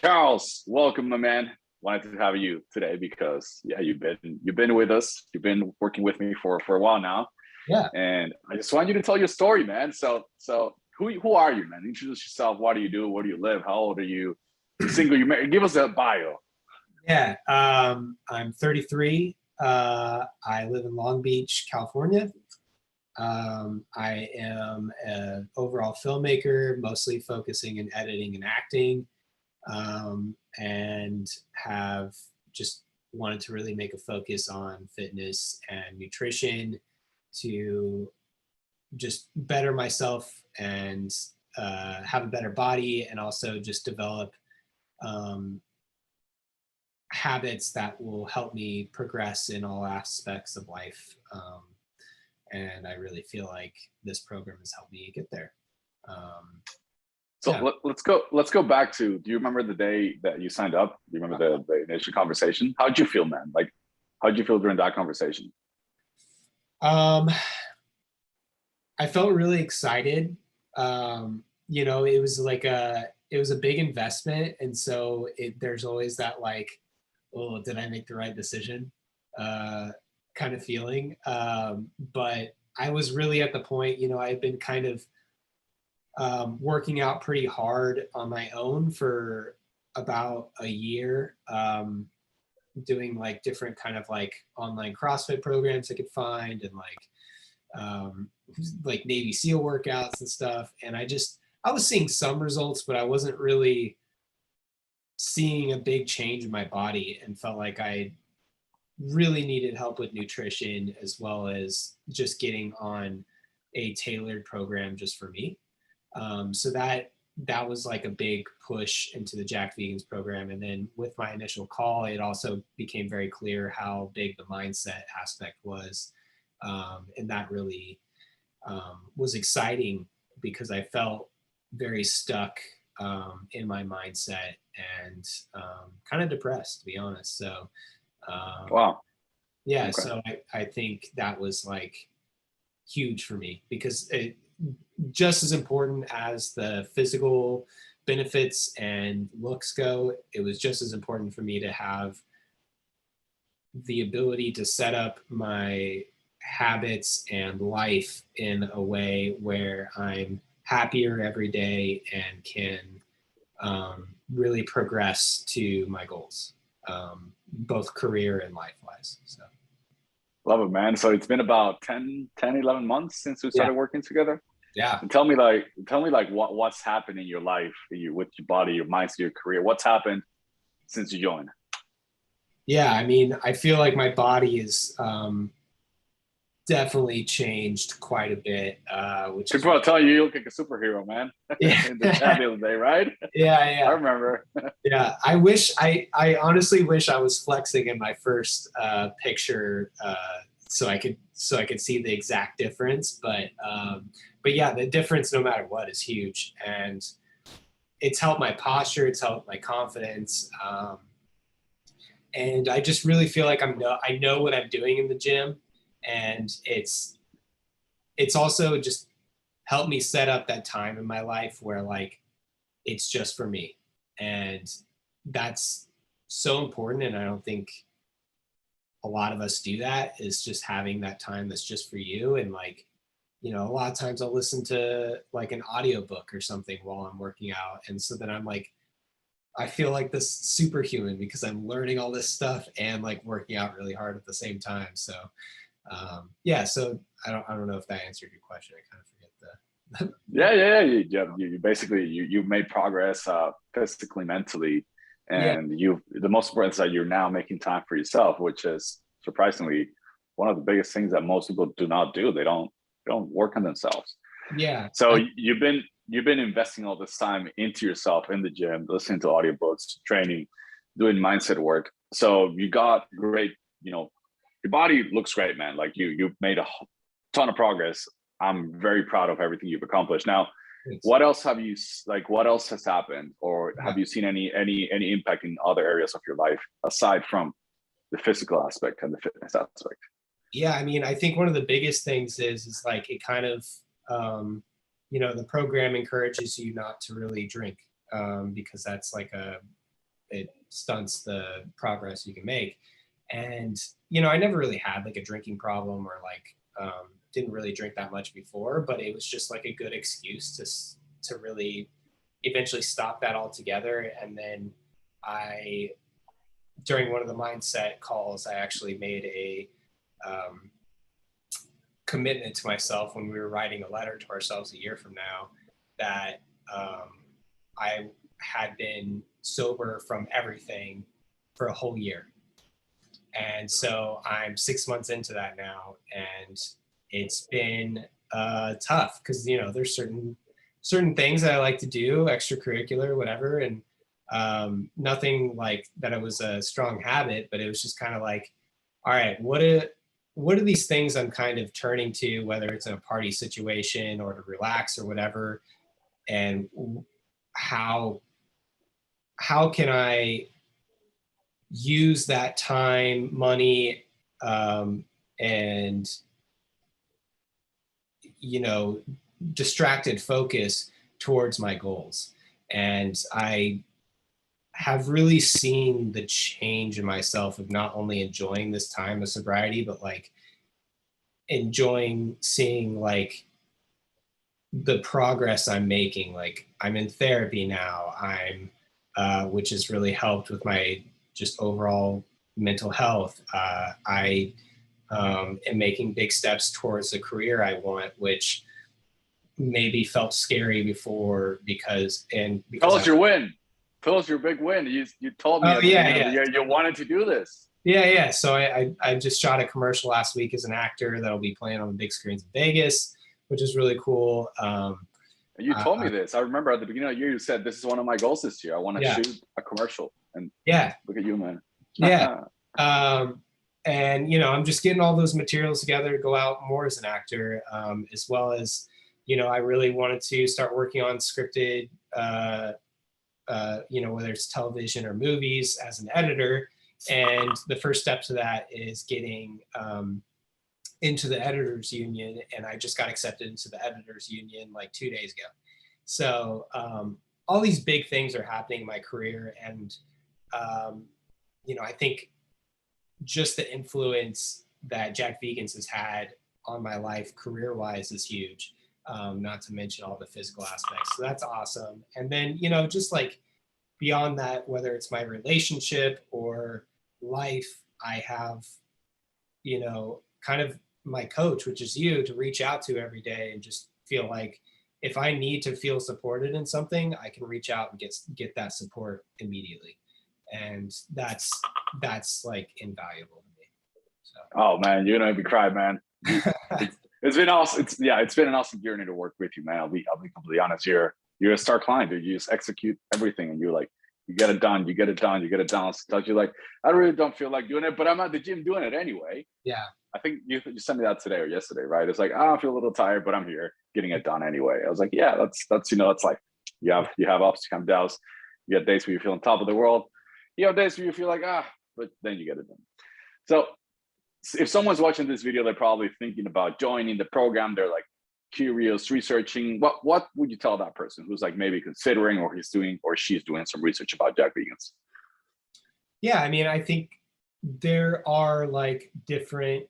Charles, welcome, my man. Wanted to have you today because you've been with us. You've been working with me for a while now, Yeah. and I just want you to tell your story, man. So who are you, man? Introduce yourself. What do you do? Where do you live? How old are you? You single? You married? Give us a bio. Yeah. I'm 33. I live in Long Beach, California. I am an overall filmmaker, mostly focusing in editing and acting, and have just wanted to really make a focus on fitness and nutrition to just better myself and have a better body, and also just develop um, habits that will help me progress in all aspects of life. And I really feel like this program has helped me get there. Um, So yeah. let's go back to. Do you remember the day that you signed up? Do you remember the initial conversation? How'd you feel, man? Like, how'd you feel during that conversation? Um, I felt really excited. It was like it was a big investment. And so there's always that like, oh, did I make the right decision? Uh, kind of feeling. But I was really at the point, I had been kind of working out pretty hard on my own for about a year, doing like different kind of like online CrossFit programs I could find, and um, like Navy SEAL workouts and stuff. And I was seeing some results, but I wasn't really seeing a big change in my body, and felt like I really needed help with nutrition, as well as just getting on a tailored program just for me. So that was like a big push into the Jacked Vegans program. And then with my initial call, it also became very clear how big the mindset aspect was. And that really was exciting, because I felt very stuck in my mindset, and kind of depressed, to be honest. So Wow. yeah, Okay. so I think that was like huge for me, because just as important as the physical benefits and looks go, it was just as important for me to have the ability to set up my habits and life in a way where I'm happier every day and can really progress to my goals, both career and life wise. So, Love it, man. So it's been about 11 months since we yeah, started working together. yeah. And tell me like what's happened in your life, with your body, your mindset, your career. What's happened since you joined? Yeah, I mean, I feel like my body is definitely changed quite a bit, which is People are telling you you look like a superhero, man, yeah, in the chat the other day, right? yeah, I yeah, remember. yeah. I honestly wish I was flexing in my first picture, so I could see the exact difference. But yeah, the difference, no matter what, is huge, and it's helped my posture, it's helped my confidence, and I just really feel like I know what I'm doing in the gym, and it's also just helped me set up that time in my life where like it's just for me. And that's so important. And I don't think a lot of us do that, is just having that time that's just for you. And like, a lot of times I'll listen to like an audiobook or something while I'm working out. And so then I'm like, I feel like this superhuman, because I'm learning all this stuff and like working out really hard at the same time. So yeah, so I don't know if that answered your question. I kind of forget Yeah, yeah, yeah. You basically you made progress, physically, mentally, yeah. and the most important is that you're now making time for yourself, which is surprisingly one of the biggest things that most people do not do. They don't work on themselves. Yeah. So you've been investing all this time into yourself in the gym, listening to audiobooks, training, doing mindset work. So you got great, your body looks great, man. Like you've made a ton of progress. I'm very proud of everything you've accomplished. Now, Thanks. what else have you like? What else has happened, or Yeah. have you seen any impact in other areas of your life aside from the physical aspect and the fitness aspect? Yeah, I mean, I think one of the biggest things is like it kind of, um, the program encourages you not to really drink, because that's like it stunts the progress you can make. And you know, I never really had like a drinking problem or like didn't really drink that much before, but it was just like a good excuse to really eventually stop that altogether. And then I, during one of the mindset calls, I actually made a um, commitment to myself when we were writing a letter to ourselves a year from now that I had been sober from everything for a whole year. And so I'm 6 months into that now, and it's been tough because you know there's certain things that I like to do, extracurricular, whatever, and nothing like that. It was a strong habit, but it was just kind of like, all right, what are these things I'm kind of turning to, whether it's in a party situation or to relax or whatever, and how can I use that time, money, and you know, distracted focus towards my goals. And I have really seen the change in myself of not only enjoying this time of sobriety, but like enjoying seeing like the progress I'm making. Like I'm in therapy now. Which has really helped with my just overall mental health. I am making big steps towards the career I want, which maybe felt scary before because Tell us your win. Tell us your big win. You told me at the beginning of the year you wanted to do this. Yeah. So I just shot a commercial last week as an actor that'll be playing on the big screens in Vegas, which is really cool. You told me this. I remember at the beginning of the year you said, this is one of my goals this year. I want to shoot a commercial. And look at you, man. Yeah. And you know, I'm just getting all those materials together to go out more as an actor, as well as, you know, I really wanted to start working on scripted, you know, whether it's television or movies as an editor. And the first step to that is getting into the editors union, and I just got accepted into the editors union like 2 days ago. So all these big things are happening in my career, and you know, I think just the influence that Jack Vegans has had on my life career-wise is huge. Not to mention all the physical aspects. So that's awesome. And then, you know, just like beyond that, whether it's my relationship or life, I have, you know, kind of my coach, which is you, to reach out to every day and just feel like if I need to feel supported in something, I can reach out and get that support immediately. And that's like invaluable to me. So. Oh man, you're gonna make me cry, man. It's been awesome. It's been an awesome journey to work with you, man. I'll be completely honest. You're a star client, dude. You just execute everything, and you're like, you get it done. Sometimes you're like, I really don't feel like doing it, but I'm at the gym doing it anyway. Yeah. I think you sent me that today or yesterday, right? It's like, I feel a little tired, but I'm here getting it done anyway. I was like, yeah, that's you know, it's like you have ups, you have downs. You have days where you feel on top of the world. You have days where you feel like, but then you get it done. So if someone's watching this video, they're probably thinking about joining the program. They're like curious, researching. What would you tell that person who's like maybe considering, or he's doing, or she's doing some research about Jack Vegans? Yeah, I mean, I think there are like different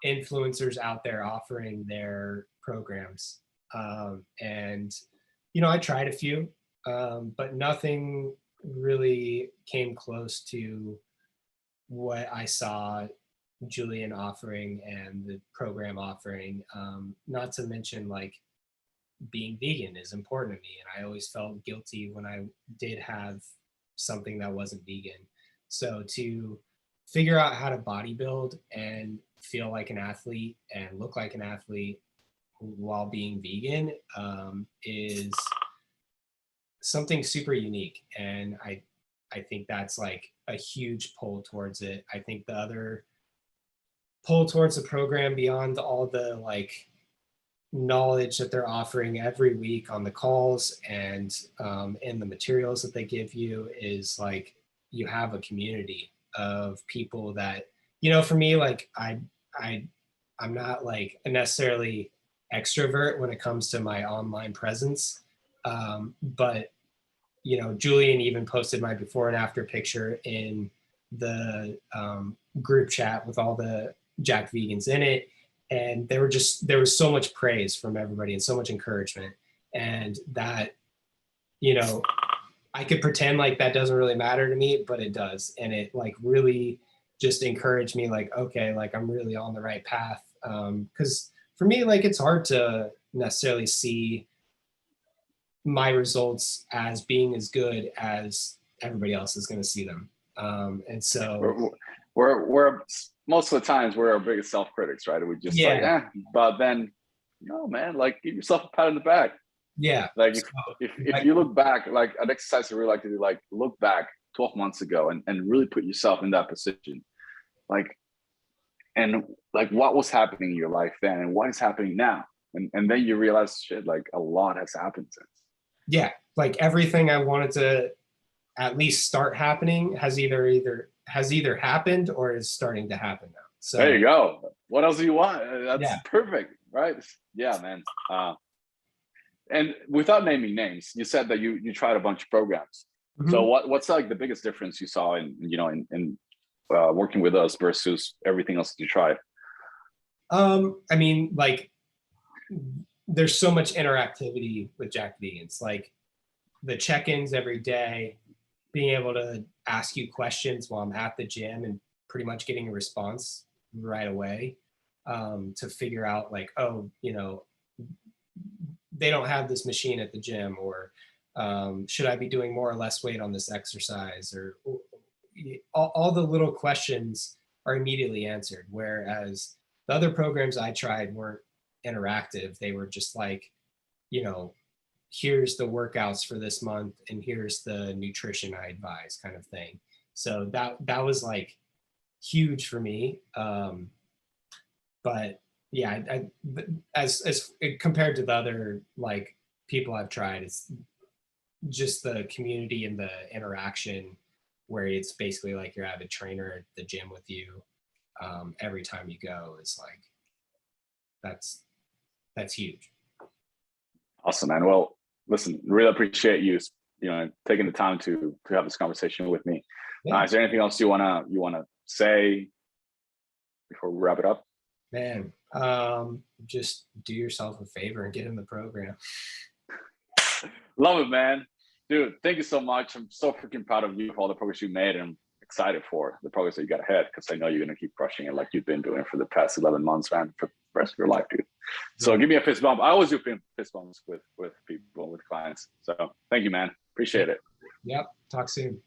influencers out there offering their programs. And, you know, I tried a few, but nothing really came close to what I saw Julian offering and the program offering. Not to mention, like, being vegan is important to me, and I always felt guilty when I did have something that wasn't vegan. So to figure out how to bodybuild and feel like an athlete and look like an athlete while being vegan is something super unique, and I think that's like a huge pull towards it. I think the other pull towards the program, beyond all the like knowledge that they're offering every week on the calls and in the materials that they give you, is like you have a community of people that, you know, for me, like I'm not like a necessarily extrovert when it comes to my online presence, but you know, Julian even posted my before and after picture in the group chat with all the Jacked Vegans in it. And there was so much praise from everybody and so much encouragement. And that, you know, I could pretend like that doesn't really matter to me, but it does. And it like really just encouraged me like, okay, like I'm really on the right path. Cause for me, like it's hard to necessarily see my results as being as good as everybody else is going to see them. And so we're most of the times we're our biggest self-critics, right? We just like, but then no, man, like give yourself a pat on the back. Yeah. Like if you look back, like an exercise I really like to do, like look back 12 months ago and really put yourself in that position. Like, and like what was happening in your life then and what is happening now. And then you realize shit, like a lot has happened since. Yeah. Like everything I wanted to at least start happening has either happened or is starting to happen now. So there you go. What else do you want? That's perfect, right? Yeah, man. And without naming names, you said that you tried a bunch of programs. Mm-hmm. So what's like the biggest difference you saw in working with us versus everything else that you tried? I mean, like there's so much interactivity with Jacked Vegans, like the check-ins every day, being able to ask you questions while I'm at the gym and pretty much getting a response right away, to figure out like, oh, you know, they don't have this machine at the gym, or should I be doing more or less weight on this exercise, or all the little questions are immediately answered. Whereas the other programs I tried weren't interactive. They were just like, you know, here's the workouts for this month and here's the nutrition I advise kind of thing. So that was like huge for me. But yeah, as compared to the other like people I've tried, it's just the community and the interaction where it's basically like you're at a trainer at the gym with you every time you go is like, that's huge. Awesome, man. Well, listen, really appreciate you taking the time to have this conversation with me. Yeah. Is there anything else you wanna say before we wrap it up? Man, just do yourself a favor and get in the program. Love it, man. Dude, thank you so much. I'm so freaking proud of you for all the progress you made, and I'm excited for the progress that you got ahead, because I know you're gonna keep crushing it like you've been doing for the past 11 months, man, for the rest of your life, dude. So give me a fist bump. I always do fist bumps with people, with clients. So thank you, man. Appreciate it. Yep. Talk soon.